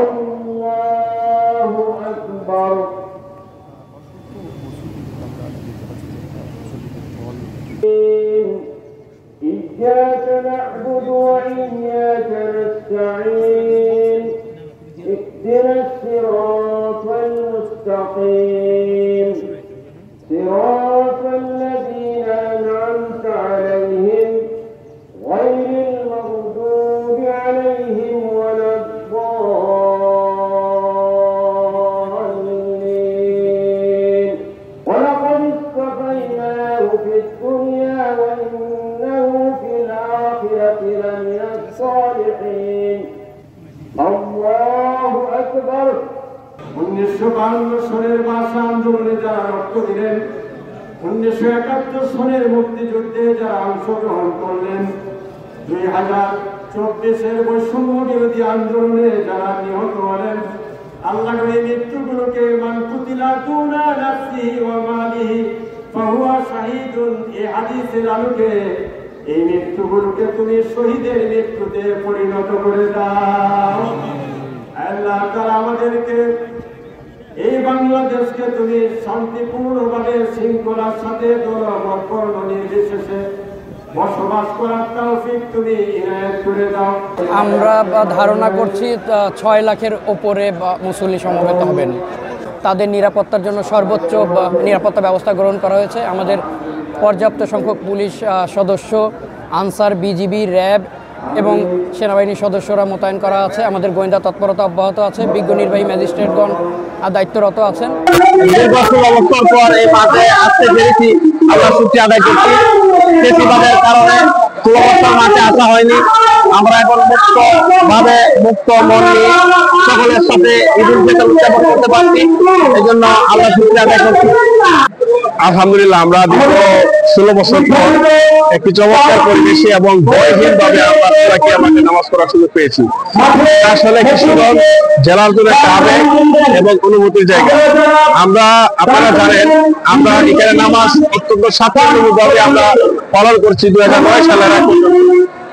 আল্লাহু আকবার। إياك نعبد وإياك نستعين اهدنا الصراط المستقيم صراط الذين أنعمت عليهم غير المغضوب عليهم ولا الضالين ولقد اصطفيناه في الدنيا وإنه في الآخرة لمن الصالحين الله أكبر। 1952 সনের ভাষা আন্দোলনে যারা রক্ত দিলেন, 1971 সনের মুক্তিযুদ্ধে যারা অংশগ্রহণ করলেন, 2024 বৈষম্য বিরোধী আন্দোলনে যারা নিহত হলেন, আল্লাহর এই মৃত্যুগুলোকে মান কুতিলা দুনা নাফসিহি ওয়া মালিহি ফাহুয়া শাহীদুন, এই হাদিসের আলোকে এই মৃত্যুগুলোকে তুমি শহীদের মৃত্যুতে পরিণত করে দাও। আল্লাহ তাআলা আমাদেরকে এই বাংলাদেশকে তুমি শান্তিপূর্ণভাবে শৃঙ্খলার সাথে বর্ণ নির্বিশেষে বসবাস করার তৌফিক তুমি ইনায়েত করে দাও। আমরা ধারণা করছি 6 লাখের ওপরে মুসল্লি সমবেত হবেন। তাদের নিরাপত্তার জন্য সর্বোচ্চ নিরাপত্তা ব্যবস্থা গ্রহণ করা হয়েছে। আমাদের পর্যাপ্ত সংখ্যক পুলিশ সদস্য, আনসার, বিজিবি, র্যাব এবং সেনাবাহিনীর সদস্যরা মোতায়েন করা আছে। আমাদের গোয়েন্দা তৎপরতা অব্যাহত আছে। বিজ্ঞ নির্বাহী ম্যাজিস্ট্রেটগণ দায়িত্বরত আছেন। আমরা ছুটি আদায় করছি। বেশিরভাগের কারণে সুব্যবস্থার মাঠে আসা হয়নি। আমরা এখন মুক্ত মন নিয়ে সকলের সাথে ঈদুল ফিতর উদযাপন করতে পারছি। এই জন্য আমরা ছুটি আদায় করছি। আলহামদুলিল্লাহ, আমরা দীর্ঘ 16 বছর পর একটি চমৎকার পরিবেশে এবং ভয়হীন ভাবে আমরা সবাইকে আমাকে নামাজ পড়ার সুযোগ পেয়েছি। আসলে কিশোরগঞ্জ জেলার জন্য একটা আবেগ এবং অনুভূতির জায়গা। আপনারা জানেন, আমরা এখানে নামাজ অত্যন্ত শান্তিপূর্ণভাবে আমরা পালন করছি 2009 সালের আগ পর্যন্ত।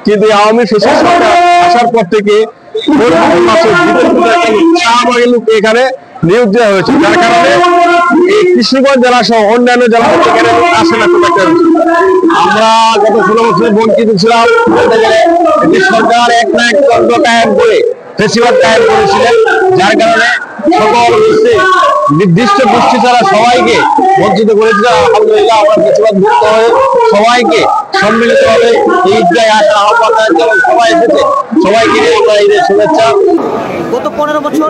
কিন্তু আওয়ামী ফ্যাসিস্ট সরকার আসার পর থেকে এখানে নিয়োগ দেওয়া হয়েছে, যার কারণে এই কিশোরগঞ্জ জেলা সহ অন্যান্য জেলা থেকে আসে না। আমরা গত 16 বছর বঞ্চিত ছিলাম। সরকার এক না এক তন্ত্র কায়েম করে ফেসিবাদ কায়েম করেছিলেন, যার কারণে সকল নির্দিষ্ট গোষ্ঠী ছাড়া সবাইকে বঞ্চিত করেছিল। আলহামদুলিল্লাহ, আমরা ফেসিবাদ মুক্ত হয়ে সবাইকে সম্মিলিতভাবে এই ঈদগাহে আসার আহ্বান জানাই। সবাই এসেছে, সবাইকে নিয়ে আমরা ঈদের শুভেচ্ছা। গত 15 বছর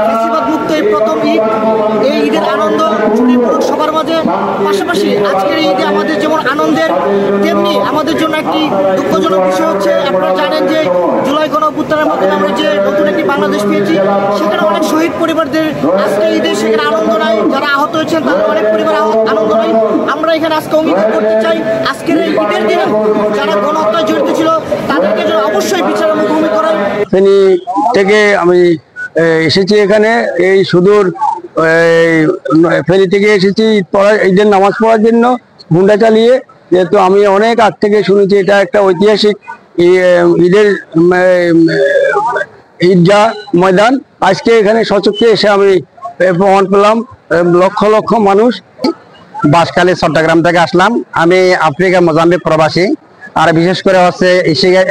ফেসিবাদ মুক্ত এই প্রথম ঈদ। এই ঈদের আনন্দ ছড়িয়ে পড়ুক সবার মাঝে। পাশাপাশি আজকের ঈদে আমাদের যেমন আনন্দের, তেমনি আমাদের জন্য একটি দুঃখজনক বিষয় হচ্ছে, আপনারা জানেন যে জুলাই গণঅভ্যুত্থানের মাধ্যমে আমরা যে নতুন একটি বাংলাদেশ পেয়েছি, সেখানে অনেক শহীদ পরিবারদের আজকে ঈদে সেখানে আনন্দ নাই। যারা আহত হয়েছেন তাদের অনেক পরিবার আনন্দ নাই। আমরা এখানে আজকে অঙ্গীকার করতে চাই, আজকের এই ঈদের দিনে যারা গণহত্যায় জড়িত ছিল তাদেরকে যেন অবশ্যই বিচারের মুখোমুখি করায়। ফেনী থেকে আমি এসেছি এখানে, এই সুদূর ফেনী থেকে এসেছি ঈদের নামাজ পড়ার জন্য গুন্ডা চালিয়ে। যেহেতু আমি অনেক আগ থেকে শুনেছি এটা একটা ঐতিহাসিক ঈদের ঈদগাহ ময়দান। আজকে এখানে সচক্ষে এসে আমি প্রমাণ পেলাম। লক্ষ লক্ষ মানুষ। বাঁশখালী চট্টগ্রাম থেকে আসলাম। আমি আফ্রিকা মোজাম্বিক প্রবাসী। আর বিশেষ করে হচ্ছে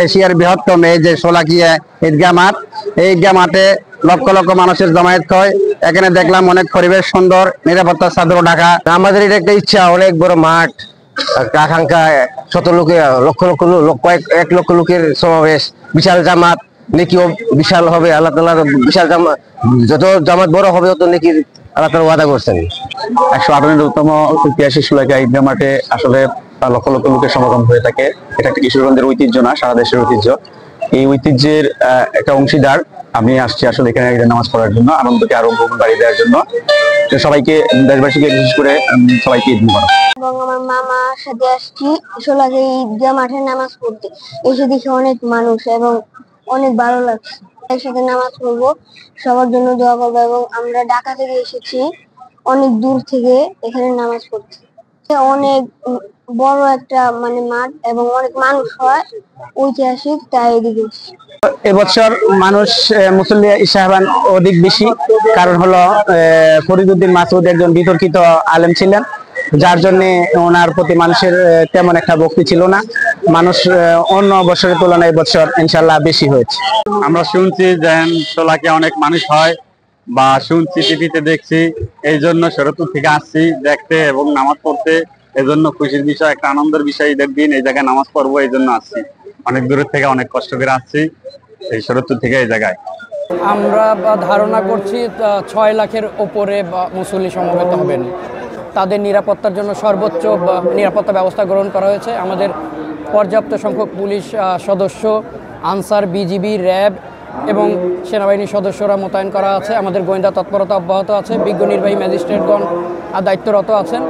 এশিয়ার বৃহত্তম এই যে শোলাকিয়া ঈদগাহ মাঠ, এই ঈদগাহ মাঠে লক্ষ লক্ষ মানুষের জমায়েত হয়। এখানে দেখলাম অনেক পরিবেশ সুন্দর, নিরাপত্তার চাদর ঢাকা। আমাদের এটা একটা ইচ্ছা, অনেক বড় মাঠ, আকাঙ্ক্ষা, শত লোকের লক্ষ লক্ষ লোক, 1 লক্ষ লোকের সমাবেশ, বিশাল জামাত, নেকিও বিশাল হবে। আল্লাহ তাআলা বিশাল জামাত, যত জামাত বড় হবে তত নেকির আল্লাহ তাআলা ওয়াদা করছেন। 158তম ঐতিহাসিক শোলাকিয়া ঈদগাহ মাঠে আসলে লক্ষ লক্ষ লোকের সমাগম হয়ে থাকে। এটা একটা কিশোরগঞ্জের ঐতিহ্য না, সারা দেশের ঐতিহ্য। এই ঐতিহ্যের একটা অংশীদার আমি আসছি আসলে এখানে ঈদের নামাজ পড়ার জন্য, আনন্দকে আরো বহুগুণ বাড়িয়ে দেওয়ার জন্য। সবাইকে, দেশবাসীকে বিশেষ করে সবাইকে ঈদ মুবারক। আমার মামার সাথে আসছি শোলাকিয়া ঈদগাহ মাঠে নামাজ পড়তে। এসে দেখি অনেক মানুষ এবং অনেক ভালো লাগছে। একসাথে নামাজ পড়বো, সবার জন্য দোয়া করবো। এবং আমরা ঢাকা থেকে এসেছি, অনেক দূর থেকে এখানে নামাজ পড়ছি। অনেক বড় একটা মানে মাঠ এবং অনেক মানুষ হয়, ঐতিহাসিক, তাই এদিকে। এবছর মানুষ মুসল্লি ইসাহাবান অধিক বেশি, কারণ হলো ফরিদউদ্দিন মাসউদ একজন বিতর্কিত আলেম ছিলেন, যার জন্য ওনার প্রতি মানুষের তেমন একটা ভক্তি ছিল না। মানুষ অন্য বছরের তুলনায় এবছর ইনশাল্লাহ বেশি হয়েছে। আমরা শুনছি যে শোলাকে অনেক মানুষ হয় বা শুনছি, টিভিতে দেখছি, এই জন্য শরৎপুর থেকে আসছি দেখতে এবং নামাজ পড়তে। এই জন্য খুশির বিষয়, একটা আনন্দের বিষয়, ঈদের দিন এই জায়গায় নামাজ পড়বো, এই জন্য আসছি। অনেক দূরের থেকে অনেক কষ্ট করে আসছি এই শরৎপুর থেকে এই জায়গায়। আমরা ধারণা করছি 6 লাখের ওপরে মুসল্লি সমবেত হবেন। তাদের নিরাপত্তার জন্য সর্বোচ্চ নিরাপত্তা ব্যবস্থা গ্রহণ করা হয়েছে। আমাদের পর্যাপ্ত সংখ্যক পুলিশ সদস্য, আনসার, বিজিবি, র্যাব এবং সেনাবাহিনীর সদস্যরা মোতায়েন করা আছে। আমাদের গোয়েন্দা তৎপরতা অব্যাহত আছে। বিজ্ঞ নির্বাহী ম্যাজিস্ট্রেটগণ দায়িত্বরত আছেন।